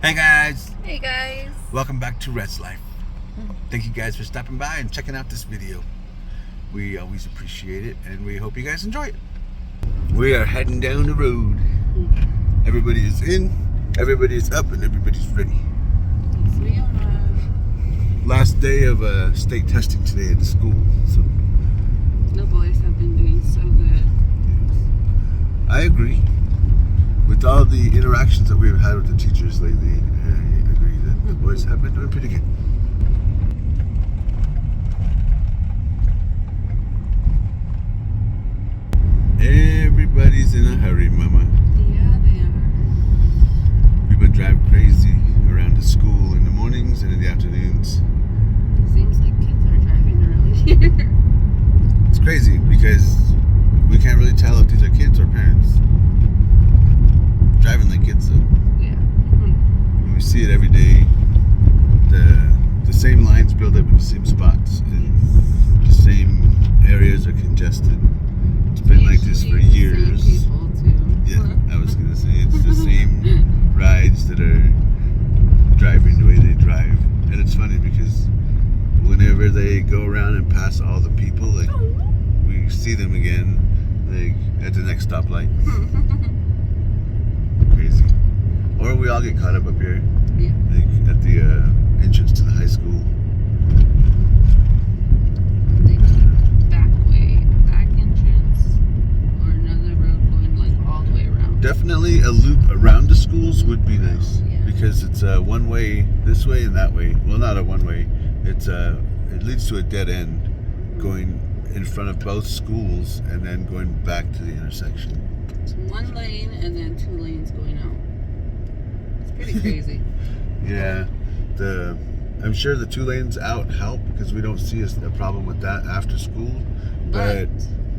Hey guys, Hey guys. welcome back to Red's Life. Thank you guys for stopping by and checking out this video. We always appreciate it and we hope you guys enjoy it. We are heading down the road. Everybody is in, everybody is up, and everybody's ready. Yes, we are. Last day of state testing today at the school, so The boys have been doing so good. I agree. With all the interactions that we've had with the teachers lately, I agree that the boys have been doing pretty good. Everybody's in a hurry, Mama. Yeah, they are. We've been driving crazy around the school in the mornings and in the afternoons. Seems like kids are driving early here. It's crazy because we can't really tell if these are kids or parents. Driving like kids, though. Yeah. And we see it every day. The same lines build up in the same spots, and the same areas are congested. It's been like this for years. Same people too. Yeah, I was gonna say it's the same rides that are driving the way they drive, and it's funny because whenever they go around and pass all the people, like we see them again, like at the next stoplight. Crazy. Or we all get caught up here, Yeah. like at the entrance to the high school. They took back entrance or another road going like all the way around. Definitely a loop around the schools would be nice, Yeah. because it's a one way this way and that way. Well, not a one way. It's it leads to a dead end going in front of both schools and then going back to the intersection. It's one lane and then 2 lanes going out. It's pretty crazy. Yeah, I'm sure the 2 lanes out help because we don't see a problem with that after school. But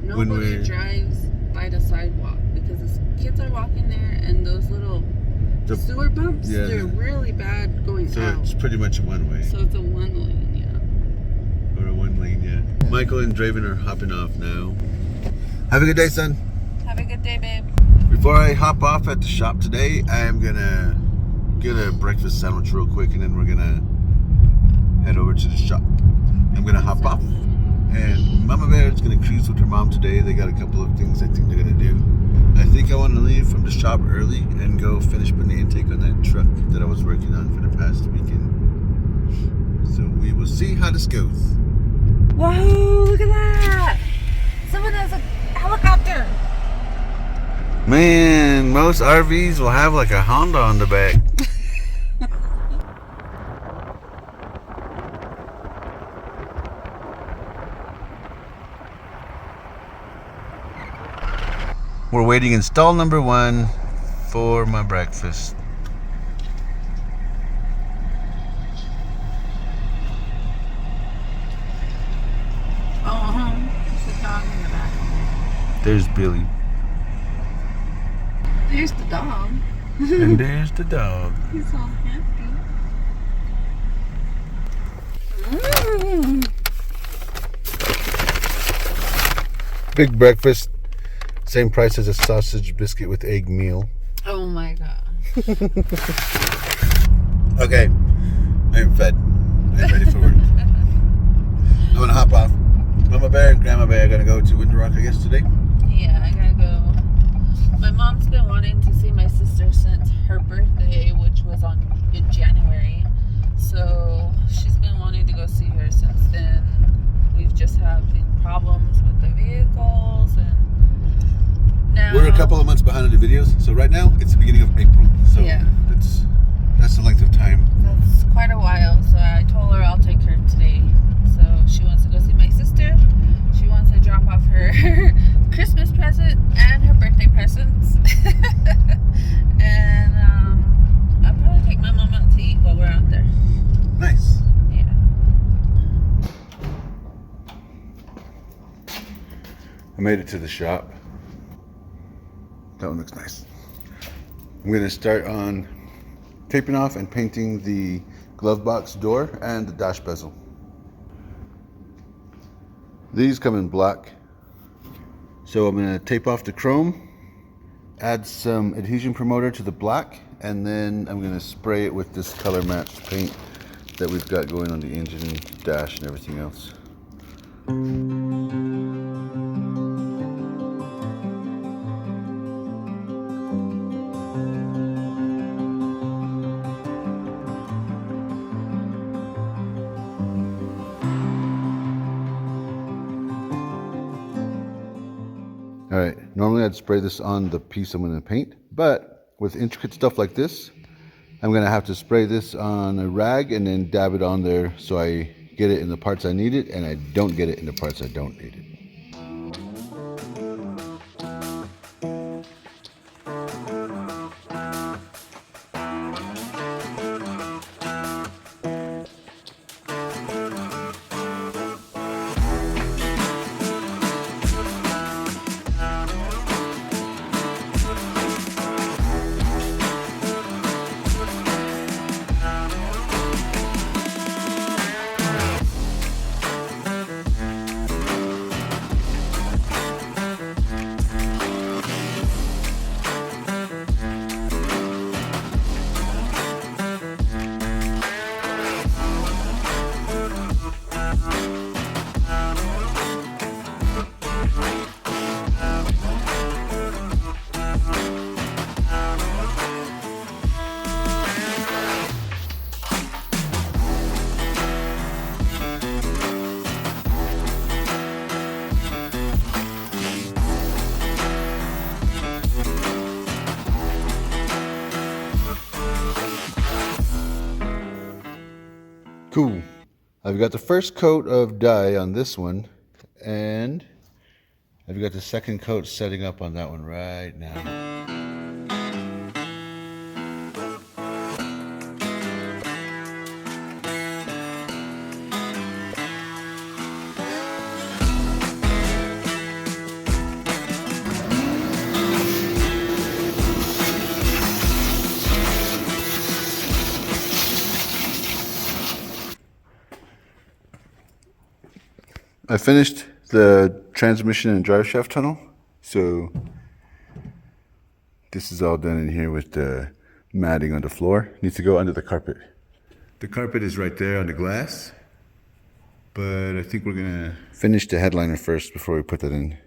when nobody drives by the sidewalk because the kids are walking there, and those little sewer bumps, yeah, they're really bad going so out. it's pretty much a one way. So it's a 1 lane, yeah. Or a 1 lane, yeah. Michael and Draven are hopping off now. Have a good day, son. Have a good day, babe. Before I hop off at the shop today, I am gonna get a breakfast sandwich real quick, and then we're gonna head over to the shop. I'm gonna hop off, and Mama Bear is gonna cruise with her mom today. They got a couple of things I think they're gonna do. I think I want to leave from the shop early and go finish putting the intake on that truck that I was working on for the past weekend. So we will see how this goes. Whoa, look at that! Someone has a helicopter! Man, most RVs will have like a Honda on the back. We're waiting in stall number 1 for my breakfast. There's a dog in the back. There's Billy. There's the dog. And there's the dog. He's all happy. Big breakfast. Same price as a sausage biscuit with egg meal. Oh my god. Okay, I'm fed. I'm ready for work. I'm gonna hop off. Mama Bear and Grandma Bear are gonna go to Winter Rock, I guess, today. Yeah, I gotta go. My mom's been wanting to see my sister since her birthday, which was in January. So she's been wanting to go see her since then. We've just having problems with the vehicles, and now We're a couple of months behind on the videos, so right now it's the beginning of April. So yeah, that's the length of time. that's quite a while. So I told her I'll take her today. So she wants to go see my sister. She wants to drop off her Christmas present and her birthday presents. And I'll probably take my mom out to eat while we're out there. Nice. Yeah. I made it to the shop. That one looks nice. I'm gonna start on taping off and painting the glove box door and the dash bezel. These come in black. So I'm gonna tape off the chrome, add some adhesion promoter to the black, and then I'm going to spray it with this color matched paint that we've got going on the engine, dash, and everything else. All right, normally I'd spray this on the piece I'm going to paint, but with intricate stuff like this, I'm going to have to spray this on a rag and then dab it on there so I get it in the parts I need it and I don't get it in the parts I don't need it. Cool. I've got the first coat of dye on this one, and I've got the second coat setting up on that one right now. I finished the transmission and drive shaft tunnel, so this is all done in here with the matting on the floor. Needs to go under the carpet. The carpet is right there on the glass, but I think we're gonna finish the headliner first before we put that in.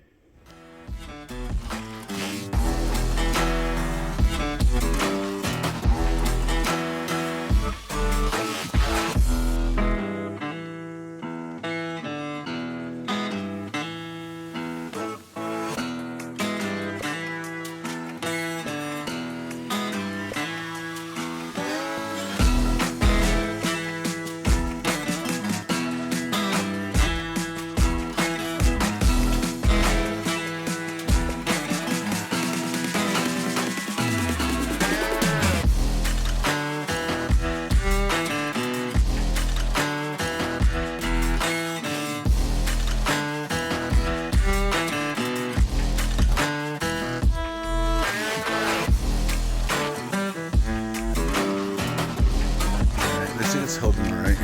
It's holding all right.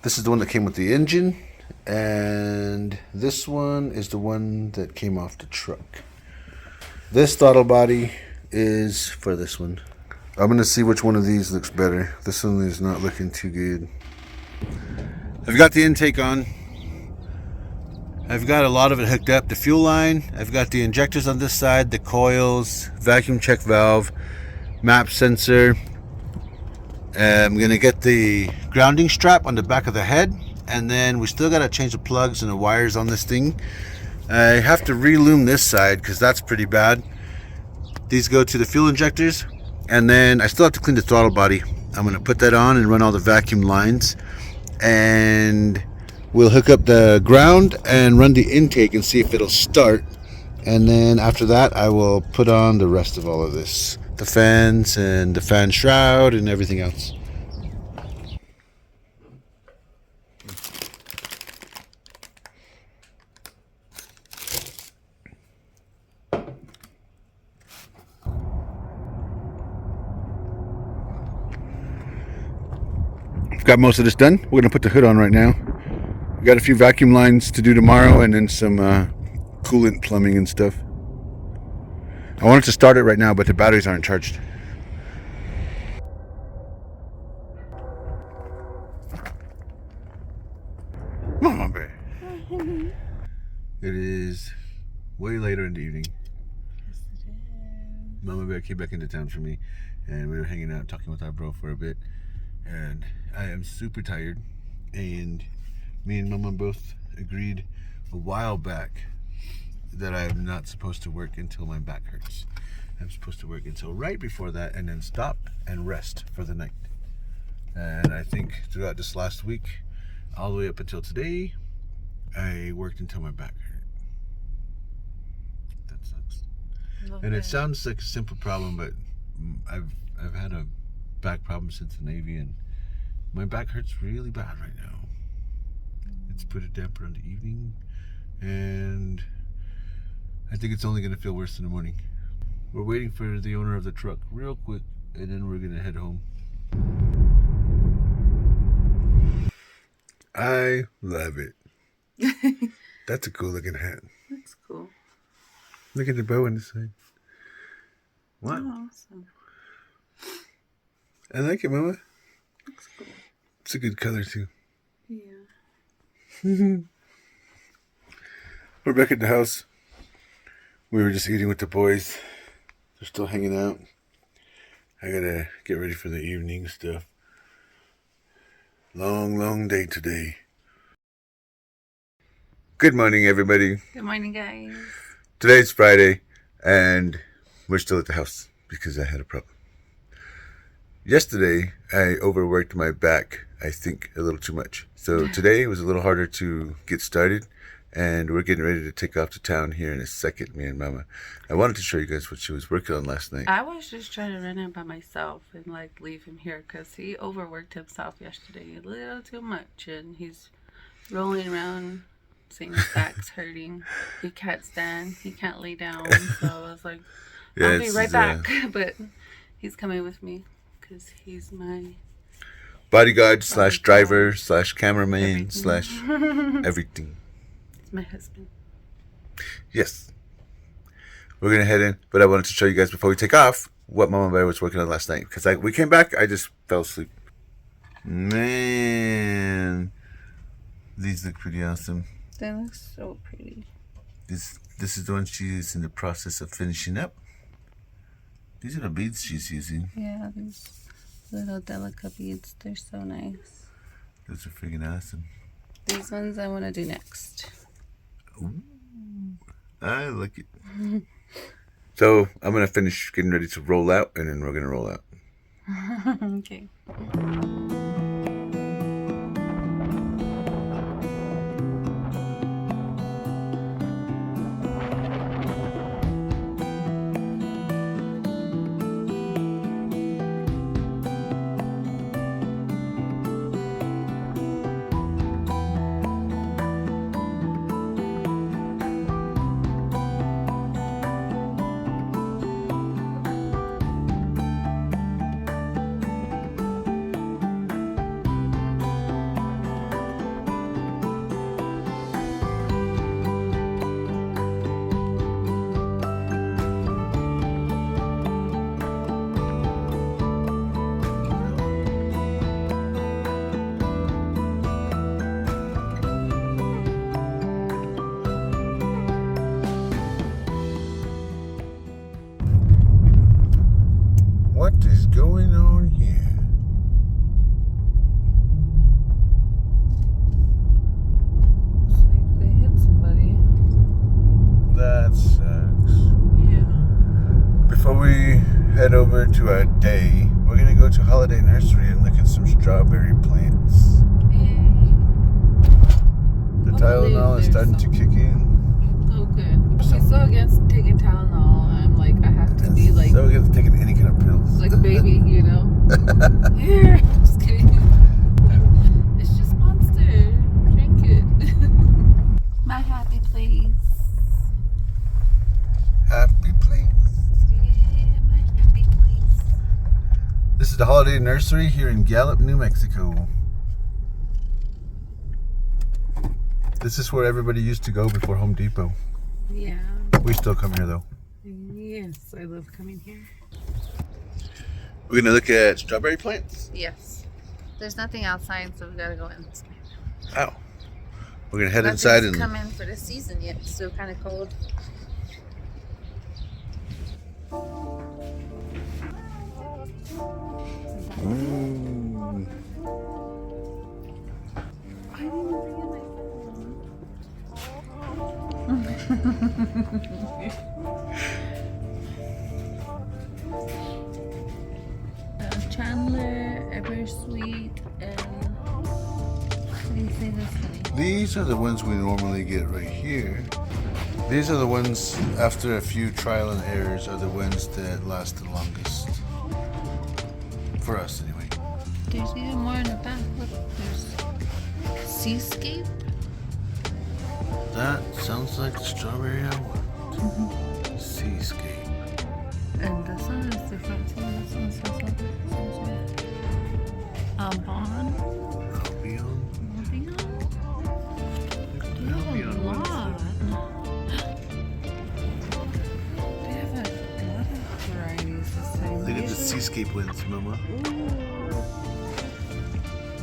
This is the one that came with the engine, and this one is the one that came off the truck. This throttle body is for this one. I'm gonna see which one of these looks better. This one is not looking too good. I've got the intake on. I've got a lot of it hooked up. The fuel line, I've got the injectors on this side, the coils, vacuum check valve, map sensor. I'm gonna get the grounding strap on the back of the head, and then we still gotta change the plugs and the wires on this thing. I have to relume this side because that's pretty bad. These go to the fuel injectors, and then I still have to clean the throttle body. I'm gonna put that on and run all the vacuum lines, and we'll hook up the ground and run the intake and see if it'll start. And then after that, I will put on the rest of all of this, the fans and the fan shroud and everything else. got most of this done. We're going to put the hood on right now. We got a few vacuum lines to do tomorrow and then some coolant plumbing and stuff. I wanted to start it right now, but the batteries aren't charged. Mama Bear. It is way later in the evening. Yes, it is. Mama Bear came back into town for me, and we were hanging out, talking with our bro for a bit. And I am super tired, and me and Mama both agreed a while back that I am not supposed to work until my back hurts. I'm supposed to work until right before that, and then stop and rest for the night. And I think throughout this last week, all the way up until today, I worked until my back hurt. That sucks. And it sounds like a simple problem, but I've had a back problem since the Navy, and my back hurts really bad right now. It's put a damper on the evening, and I think it's only going to feel worse in the morning. We're waiting for the owner of the truck real quick, and then we're going to head home. I love it. That's a cool looking hat. That's cool. Look at the bow on the side. Wow. Oh, awesome. I like it, Mama. Looks cool. It's a good color, too. Yeah. We're back at the house. We were just eating with the boys. They're still hanging out. I gotta get ready for the evening stuff. Long day today. Good morning, everybody. Good morning, guys. Today's Friday, and we're still at the house because I had a problem. Yesterday, I overworked my back, I think, a little too much. So today was a little harder to get started, and we're getting ready to take off to town here in a second, me and Mama. I wanted to show you guys what she was working on last night. I was just trying to run it by myself and like leave him here because he overworked himself yesterday a little too much, and he's rolling around saying his back's hurting. He can't stand. He can't lay down. So I was like, I'll be right back. But he's coming with me because he's my bodyguard slash driver slash cameraman slash everything. He's my husband. Yes. We're going to head in, but I wanted to show you guys before we take off what Mama Bear was working on last night. Because we came back, I just fell asleep. Man. These look pretty awesome. They look so pretty. This is the one she's in the process of finishing up. These are the beads she's using. Yeah, these little delicate beads. They're so nice. Those are freaking awesome. These ones I want to do next. Ooh, I like it. So I'm going to finish getting ready to roll out, and then we're going to roll out. Okay. What is going on here? Looks like they hit somebody. That sucks. Yeah. Before we head over to our day, we're going to go to Holiday Nursery and look at some strawberry plants. Yay. The Hopefully Tylenol is there's starting to kick in. Oh, good. She's so against taking Tylenol. I'm like, I have to be like So against taking any kind of pills. a baby, you know? Here. Just kidding. It's just Monster. Drink it. My happy place. Happy place. Yeah, my happy place. This is the Holiday Nursery here in Gallup, New Mexico. This is where everybody used to go before Home Depot. Yeah. We still come here though. Yes, I love coming here. We're gonna look at strawberry plants. Yes. There's nothing outside, so we gotta go inside. Oh. We're gonna head inside and come in for the season yet. It's still kind of cold. Mm. I didn't bring in my phone. Chandler, Eversweet, and what do you say this one? These are the ones we normally get right here. These are the ones, after a few trial and errors, are the ones that last the longest. For us, anyway. There's even more in the back. Look, there's Seascape. That sounds like the strawberry I want. Seascape. And this one is different too. This one says Bond. Albion. They have a lot. They have a lot of varieties this time. Look at the Seascape ones, Mama. Ooh.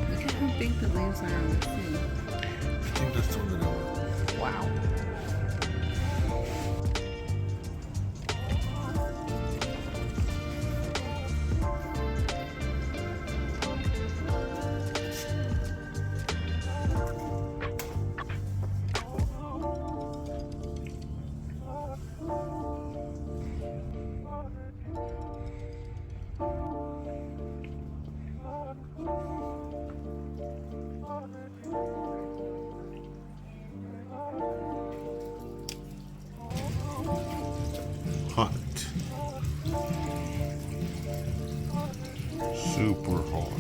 Look at how big the leaves are on the tree. I think that's the one that I want. Wow. Hot. Super hot.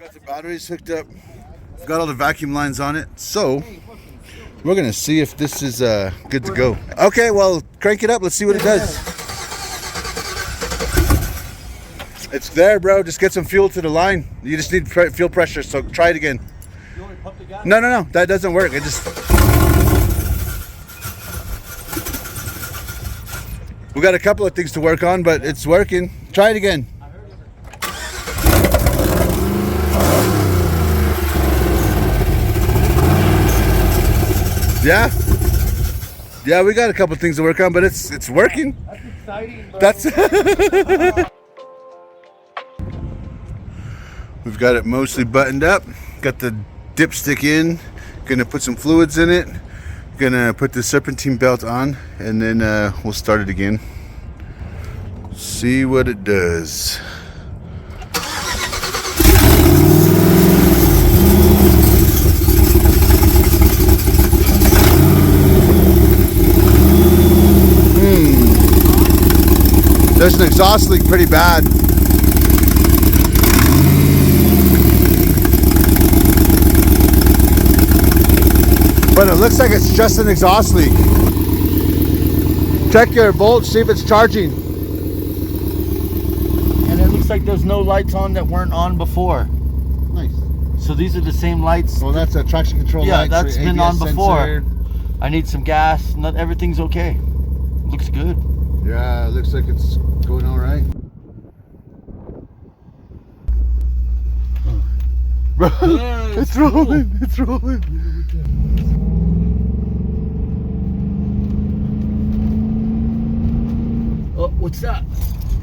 Got the batteries hooked up. Got all the vacuum lines on it. So we're gonna see if this is good to go. Okay, well, crank it up. Let's see what it does. It's there, bro. Just get some fuel to the line. You just need fuel pressure, so try it again. You want me to pump the gas? No. That doesn't work. It just... We got a couple of things to work on, but it's working. Try it again. Yeah? Yeah, we got a couple of things to work on, but it's working. That's exciting, bro. That's... We've got it mostly buttoned up. Got the dipstick in. Gonna put some fluids in it. Gonna put the serpentine belt on, and then we'll start it again. See what it does. There's an exhaust leak pretty bad. But it looks like it's just an exhaust leak. Check your volts, see if it's charging. And it looks like there's no lights on that weren't on before. Nice. So these are the same lights. Well, that's a traction control Yeah, light. that's been on ABS before. sensor. I need some gas. Not everything's okay. Looks good. Yeah, it looks like it's going all right. Bro, Yeah, it's it's rolling. It's rolling. Oh, what's that?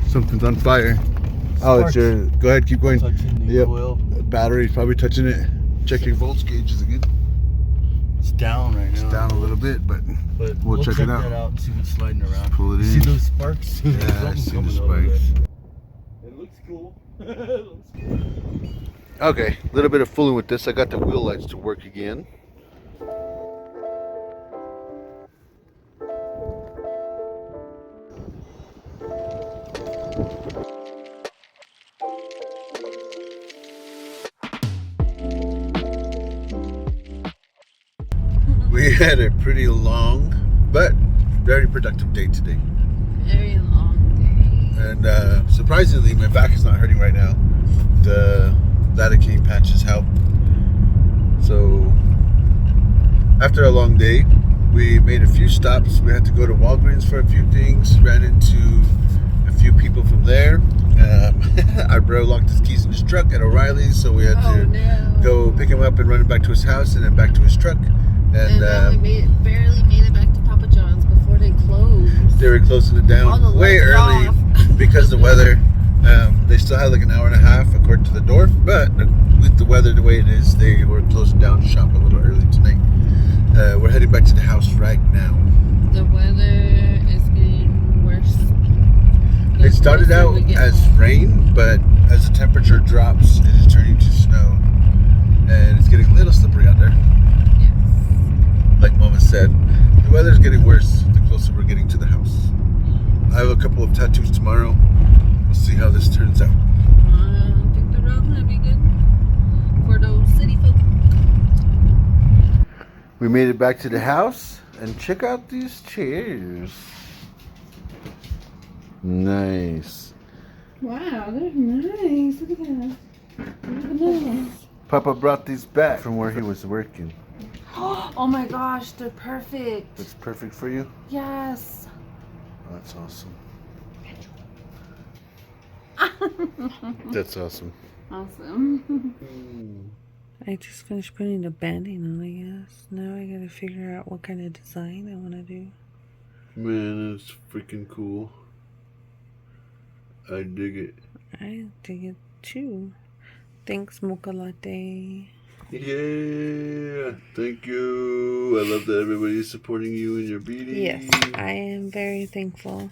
Something's on fire. Oh, it's your. Go ahead, keep going. Touching the Yep. oil. Battery's probably touching it. Check your volts gauges again. It's down right now. It's down a little bit, but But we'll check it out. that out and see what's sliding around. Pull it See in. those sparks? Yeah, I Something see the coming out of spikes. it. It looks cool. It looks cool. Okay, a little bit of fooling with this. I got the wheel lights to work again. We had a pretty long but very productive day today. Very long day. And surprisingly, my back is not hurting right now. The lidocaine patches help. So after a long day, we made a few stops. We had to go to Walgreens for a few things. Ran into a few people from there. Our bro locked his keys in his truck at O'Reilly's, so we had to go pick him up and run him back to his house and then back to his truck. And we barely made it back to Papa John's before they closed. They were closing it down way early because of the weather. They still had like an hour and a half according to the door, but with the weather the way it is, they were closing down shop a little early tonight. We're heading back to the house right now. The weather is getting worse. It started out as rain, but as the temperature drops, it is turning to snow. And it's getting a little slippery out there. Yes. Like Mama said, the weather's getting worse the closer we're getting to the house. I have a couple of tattoos tomorrow. We'll see how this turns out. I think the road's gonna be good for those city folk. We made it back to the house, and check out these chairs. Nice. Wow, they're nice. Look at that. Look at that. Papa brought these back from where he was working. Oh my gosh, they're perfect. It's perfect for you? Yes. That's awesome. That's awesome. Awesome. I just finished putting the banding on, I guess. Now I gotta figure out what kind of design I want to do. Man, that's freaking cool. I dig it. I dig it too. Thanks, Mocha Latte. Yeah, thank you. I love that everybody's supporting you in your beading. Yes, I am very thankful.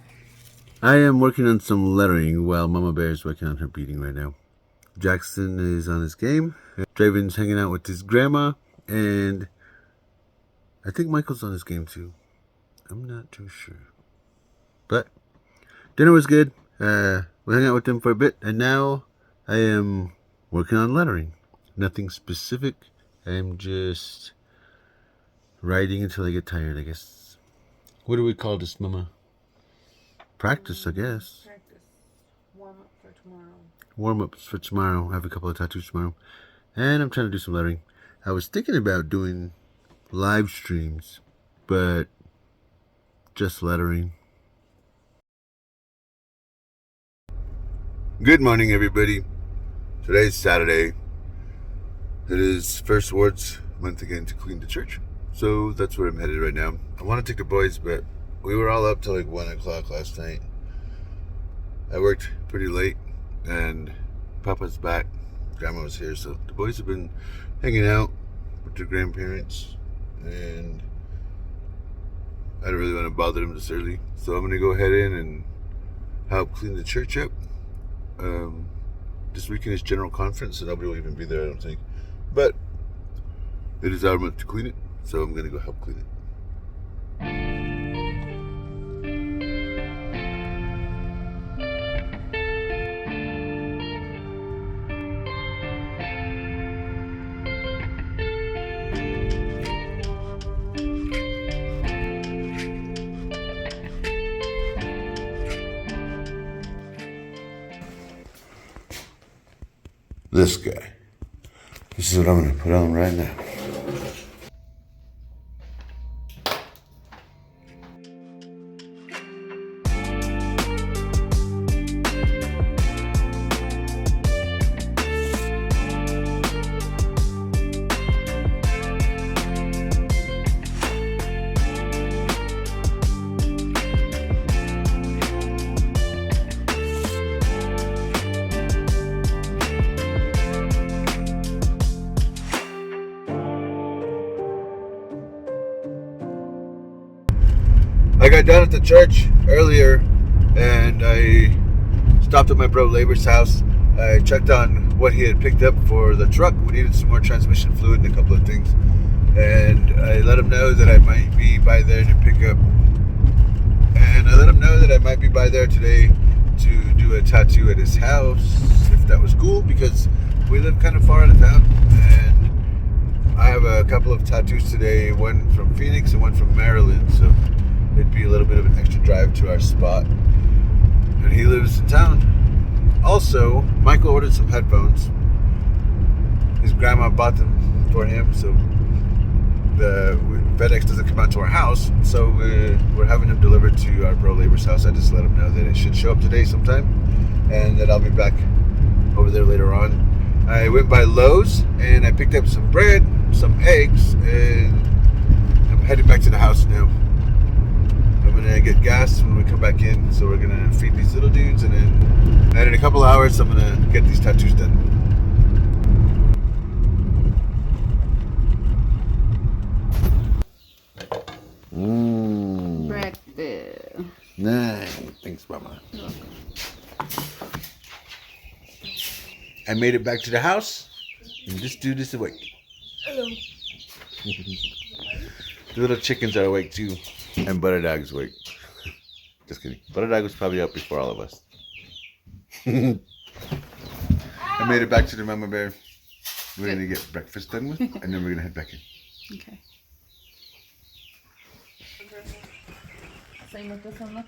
I am working on some lettering while Mama Bear is working on her beading right now. Jackson is on his game. Draven's hanging out with his grandma. And I think Michael's on his game too. I'm not too sure. But dinner was good. We hung out with them for a bit. And now I am working on lettering. Nothing specific. I am just writing until I get tired, I guess. What do we call this, Mama? Practice, I guess. Practice. Warm up for tomorrow. Warm-ups for tomorrow. I have a couple of tattoos tomorrow. And I'm trying to do some lettering. I was thinking about doing live streams, but just lettering. Good morning, everybody. Today's Saturday. It is First Awards month again to clean the church. So that's where I'm headed right now. I want to take the boys, but we were all up till like 1 o'clock last night. I worked pretty late, and Papa's back. Grandma was here, so the boys have been hanging out with their grandparents, and I don't really want to bother them this early. So I'm going to go ahead in and help clean the church up. This weekend is general conference, so nobody will even be there, I don't think. But it is our month to clean it, so I'm going to go help clean it. This guy. This is what I'm going to put on right now. I got down at the church earlier and I stopped at my bro Labor's house. I checked on what he had picked up for the truck. We needed some more transmission fluid and a couple of things. And I let him know that I might be by there to pick up. And I let him know that I might be by there today to do a tattoo at his house, if that was cool, because we live kind of far out of town. And I have a couple of tattoos today, one from Phoenix and one from Maryland. So it'd be a little bit of an extra drive to our spot. And he lives in town. Also, Michael ordered some headphones. His grandma bought them for him, so the FedEx doesn't come out to our house, so we're having them delivered to our bro Labor's house. I just let him know that it should show up today sometime, and that I'll be back over there later on. I went by Lowe's and I picked up some bread, some eggs, and I'm headed back to the house now. I'm gonna get gas when we come back in, so we're gonna feed these little dudes, and in a couple hours I'm gonna get these tattoos done. Breakfast. Nice. Thanks, Mama. I made it back to the house, and this dude is awake. Hello. The little chickens are awake too, and Butter Dog is awake. Just kidding. Butter Dog was probably up before all of us. I made it back to the Mama Bear. We're gonna get breakfast done with, and then we're gonna head back in. Okay. Same with this one, look.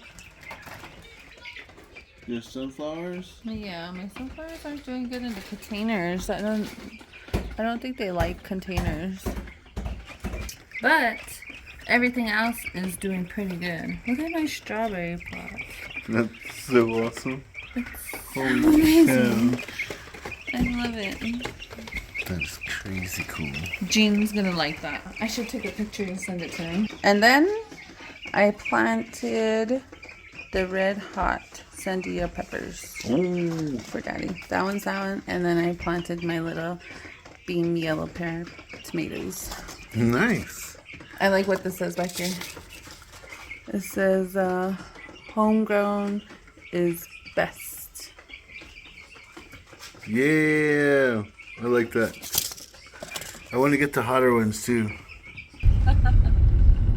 Your sunflowers? Yeah, my sunflowers aren't doing good in the containers. I don't think they like containers. But everything else is doing pretty good. Look at my strawberry plot. That's so awesome. It's amazing. I love it. That's crazy cool. Jean's gonna like that. I should take a picture and send it to him. And then I planted the red hot Sandia peppers. Ooh. For Daddy. That one, and then I planted my little bean yellow pear tomatoes. Nice. I like what this says back here. It says, homegrown is best. Yeah, I like that. I want to get the hotter ones too.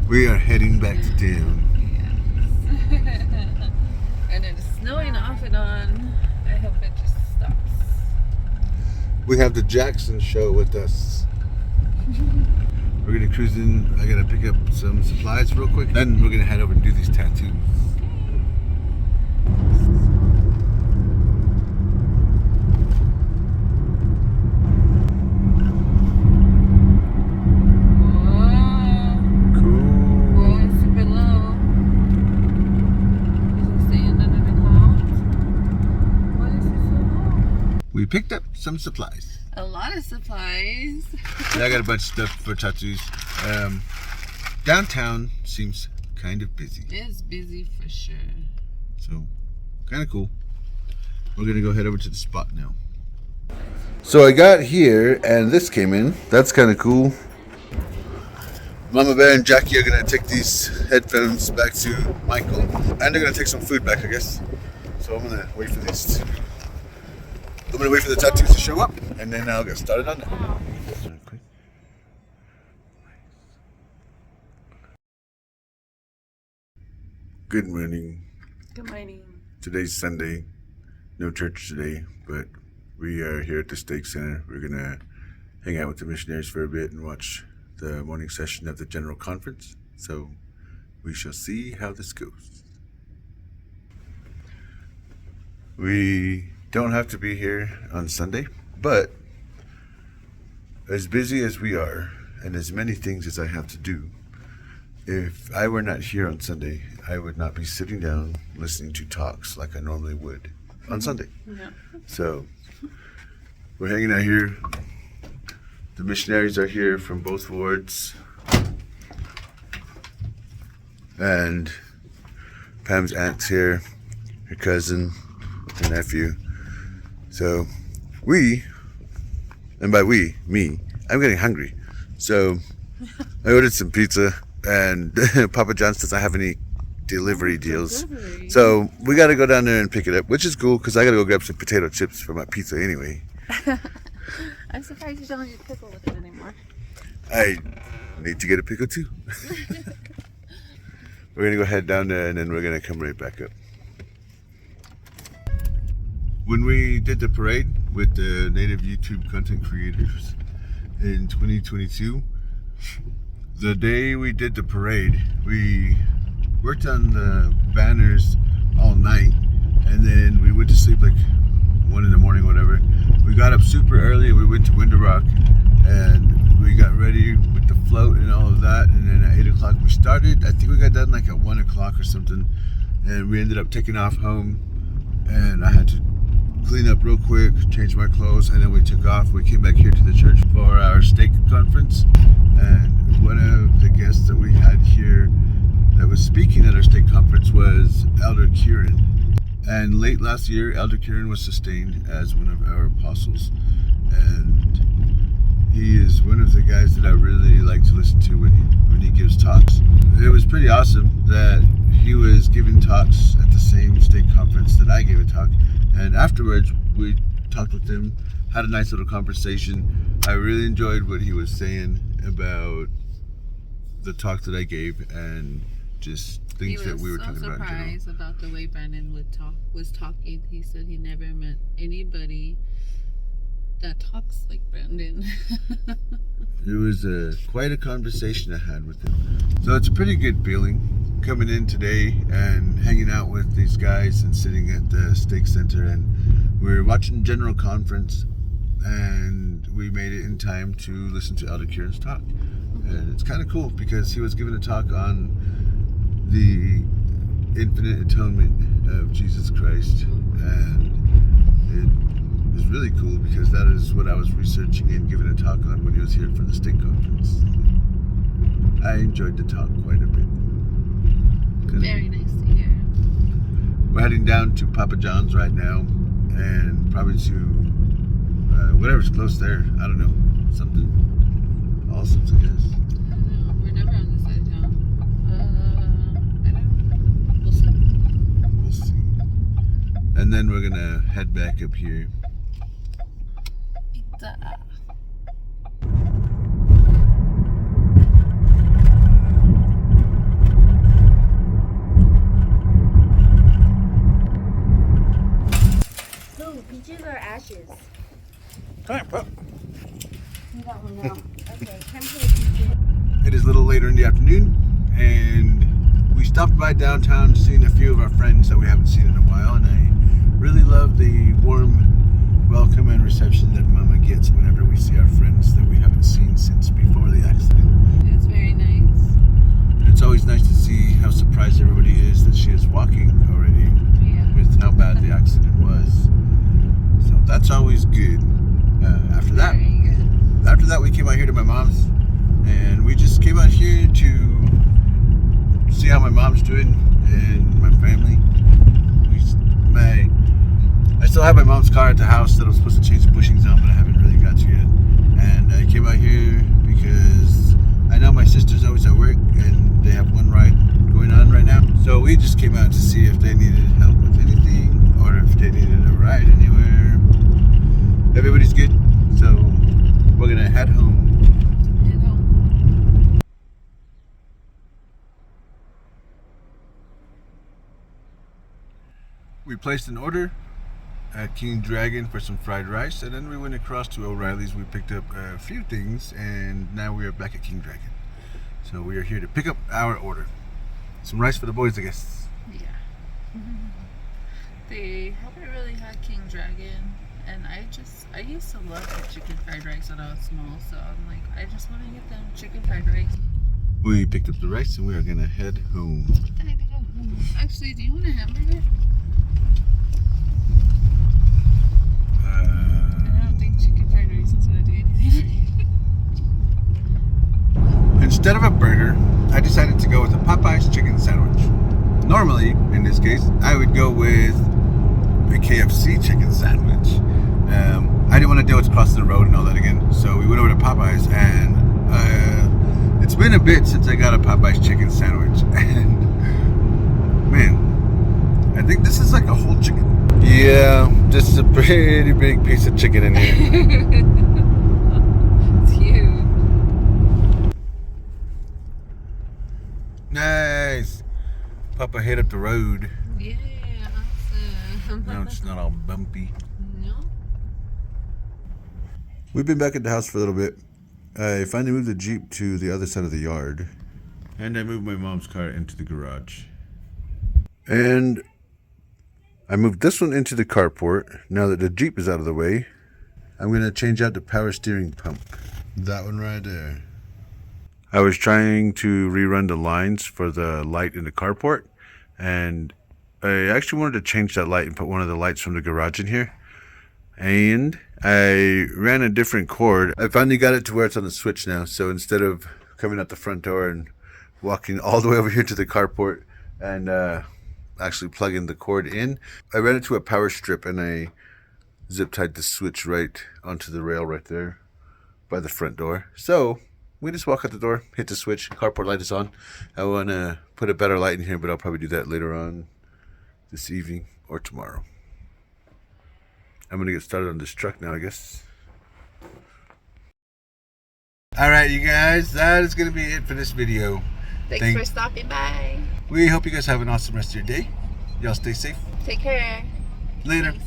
We are heading back to town. Yes. And it's snowing off and on. I hope it just stops. We have the Jackson show with us. We're gonna cruise in. I gotta pick up some supplies real quick. Then we're gonna head over and do these tattoos. We picked up some supplies. A lot of supplies. Yeah, I got a bunch of stuff for tattoos. Downtown seems kind of busy. It's busy for sure. So, kind of cool. We're going to go head over to the spot now. So I got here and this came in. That's kind of cool. Mama Bear and Jackie are going to take these headphones back to Michael. And they're going to take some food back, I guess. So I'm going to wait for these. I'm going to wait for the tattoos to show up, and then I'll get started on that. Good morning. Good morning. Today's Sunday. No church today, but we are here at the Stake Center. We're going to hang out with the missionaries for a bit and watch the morning session of the General Conference. So we shall see how this goes. We don't have to be here on Sunday, but as busy as we are and as many things as I have to do, if I were not here on Sunday, I would not be sitting down listening to talks like I normally would on Sunday. Yeah. So we're hanging out here. The missionaries are here from both wards, and Pam's aunt's here, her cousin, her nephew. So and by we, me, I'm getting hungry. So I ordered some pizza, and Papa John's doesn't have any delivery deals. So we got to go down there and pick it up, which is cool because I got to go grab some potato chips for my pizza anyway. I'm surprised you don't use pickle with it anymore. I need to get a pickle too. We're going to go head down there and then we're going to come right back up. When we did the parade with the native YouTube content creators in 2022, the day we did the parade, we worked on the banners all night, and then we went to sleep like 1 in the morning, whatever. We got up super early. We went to Window Rock, and we got ready with the float and all of that. And then at 8 o'clock we started. I think we got done like at 1 o'clock or something, and we ended up taking off home. And I had to clean up real quick, change my clothes, and then we took off. We came back here to the church for our stake conference, and one of the guests that we had here that was speaking at our stake conference was Elder Kieran. And late last year, Elder Kieran was sustained as one of our apostles, and he is one of the guys that I really like to listen to when he gives talks. It was pretty awesome that he was giving talks at the same stake conference that I gave a talk, and afterwards we talked with him, had a nice little conversation. I really enjoyed what he was saying about the talk that I gave and just things that we were talking about in general. He was so surprised about the way Brandon was talking. He said he never met anybody that talks like Brandon. It was quite a conversation I had with him. So it's a pretty good feeling coming in today and hanging out with these guys and sitting at the stake center. And we were watching General Conference, and we made it in time to listen to Elder Kieran's talk. And it's kind of cool because he was giving a talk on the infinite atonement of Jesus Christ, and it was really cool because that is what I was researching and giving a talk on when he was here for the stake conference. I enjoyed the talk quite a bit. Very nice to hear. We're heading down to Papa John's right now, and probably to whatever's close there. I don't know, something Allsup's, I guess. I don't know. We're never on this side of town. I don't know. We'll see. We'll see. And then we're gonna head back up here. Pizza. No, peaches or ashes? Come on, You got one now. Okay, time for the peaches. It is a little later in the afternoon, and we stopped by downtown, seeing a few of our friends that we haven't seen in a while, and I really love the warm welcome and reception that Mama gets whenever we see our friends that we haven't seen since before the accident. It's very nice. It's always nice to see how surprised everybody is that she is walking already Yeah. with how bad the accident was. So that's always good. After that, Very good. After that, we came out here to my mom's, and we just came out here to see how my mom's doing and my family. I still have my mom's car at the house that I was supposed to change the bushings on, but I haven't really got to yet. And I came out here because I know my sister's always at work, and they have one ride going on right now. So we just came out to see if they needed help with anything, or if they needed a ride anywhere. Everybody's good, so we're gonna head home. Head home. We placed an order at King Dragon for some fried rice, and then we went across to O'Reilly's. We picked up a few things, and now we are back at King Dragon. So we are here to pick up our order. Some rice for the boys, I guess. Yeah. They haven't really had King Dragon, and I used to love the chicken fried rice when I was small, so I'm like, I just want to get them chicken fried rice. We picked up the rice, and we are gonna head home. Time to go home. Actually, do you want a hamburger? I don't think chicken fried rice is gonna do anything. Instead of a burger, I decided to go with a Popeye's chicken sandwich. Normally, in this case, I would go with a KFC chicken sandwich. I didn't want to deal with crossing the road and all that again, so we went over to Popeye's, and it's been a bit since I got a Popeye's chicken sandwich, and man, I think this is like a whole chicken. Yeah, this is a pretty big piece of chicken in here. It's huge. Nice. Papa hit up the road. Yeah, awesome. Now it's not all bumpy. No. We've been back at the house for a little bit. I finally moved the Jeep to the other side of the yard. And I moved my mom's car into the garage. And I moved this one into the carport. Now that the Jeep is out of the way, I'm going to change out the power steering pump. That one right there. I was trying to rerun the lines for the light in the carport, and I actually wanted to change that light and put one of the lights from the garage in here. And I ran a different cord. I finally got it to where it's on the switch now. So instead of coming out the front door and walking all the way over here to the carport and actually plugging the cord in, I ran it to a power strip and I zip tied the switch right onto the rail right there by the front door. So we just walk out the door, hit the switch, carport light is on. I want to put a better light in here, but I'll probably do that later on this evening or tomorrow. I'm going to get started on this truck now, I guess. All right, you guys, that is going to be it for this video. Thanks for stopping by. We hope you guys have an awesome rest of your day. Y'all stay safe. Take care. Later. Peace.